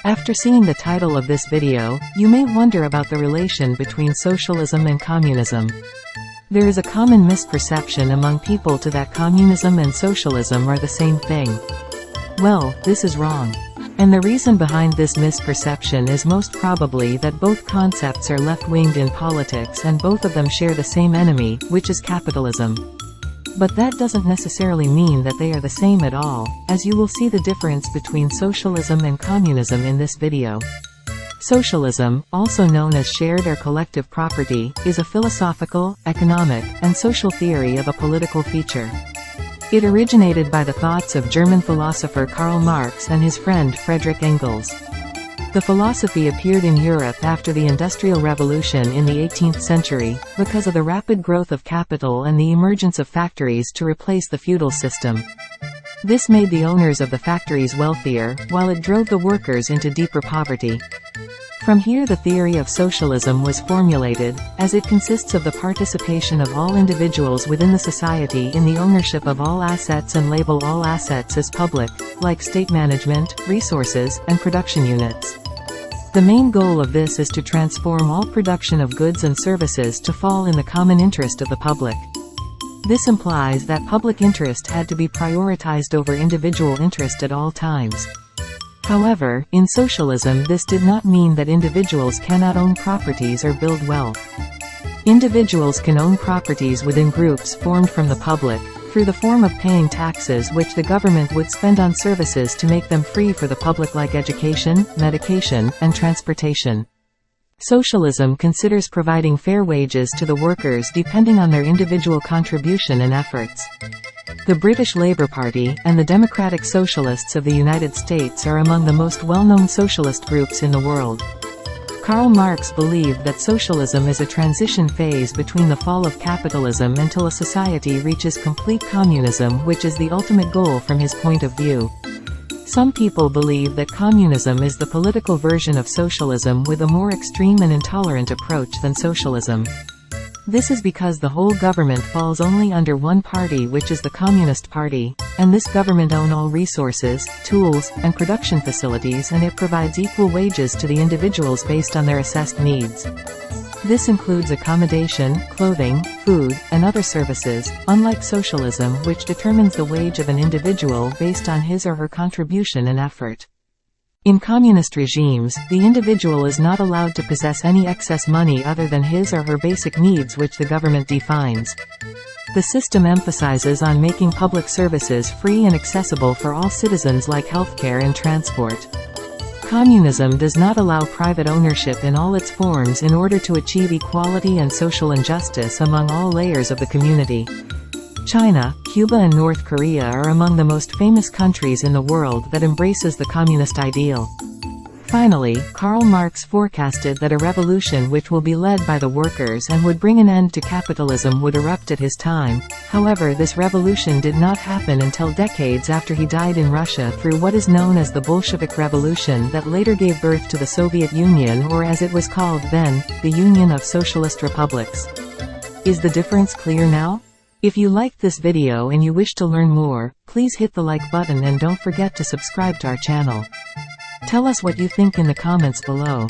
After seeing the title of this video, you may wonder about the relation between socialism and communism. There is a common misperception among people that communism and socialism are the same thing. Well, this is wrong. And the reason behind this misperception is most probably that both concepts are left-winged in politics and both of them share the same enemy, which is capitalism. But that doesn't necessarily mean that they are the same at all, as you will see the difference between socialism and communism in this video. Socialism, also known as shared or collective property, is a philosophical, economic, and social theory of a political feature. It originated by the thoughts of German philosopher Karl Marx and his friend Friedrich Engels. The philosophy appeared in Europe after the Industrial Revolution in the 18th century, because of the rapid growth of capital and the emergence of factories to replace the feudal system. This made the owners of the factories wealthier, while it drove the workers into deeper poverty. From here the theory of socialism was formulated, as it consists of the participation of all individuals within the society in the ownership of all assets and label all assets as public, like state management, resources, and production units. The main goal of this is to transform all production of goods and services to fall in the common interest of the public. This implies that public interest had to be prioritized over individual interest at all times. However, in socialism this did not mean that individuals cannot own properties or build wealth. Individuals can own properties within groups formed from the public, through the form of paying taxes which the government would spend on services to make them free for the public like education, medication, and transportation. Socialism considers providing fair wages to the workers depending on their individual contribution and efforts. The British Labour Party, and the Democratic Socialists of the United States are among the most well-known socialist groups in the world. Karl Marx believed that socialism is a transition phase between the fall of capitalism until a society reaches complete communism, which is the ultimate goal from his point of view. Some people believe that communism is the political version of socialism with a more extreme and intolerant approach than socialism. This is because the whole government falls only under one party, which is the Communist Party, and this government owns all resources, tools, and production facilities, and it provides equal wages to the individuals based on their assessed needs. This includes accommodation, clothing, food, and other services, unlike socialism which determines the wage of an individual based on his or her contribution and effort. In communist regimes, the individual is not allowed to possess any excess money other than his or her basic needs which the government defines. The system emphasizes on making public services free and accessible for all citizens like healthcare and transport. Communism does not allow private ownership in all its forms in order to achieve equality and social injustice among all layers of the community. China, Cuba and North Korea are among the most famous countries in the world that embraces the communist ideal. Finally, Karl Marx forecasted that a revolution which will be led by the workers and would bring an end to capitalism would erupt at his time. However, this revolution did not happen until decades after he died in Russia through what is known as the Bolshevik Revolution that later gave birth to the Soviet Union, or as it was called then, the Union of Socialist Republics. Is the difference clear now? If you liked this video and you wish to learn more, please hit the like button and don't forget to subscribe to our channel. Tell us what you think in the comments below.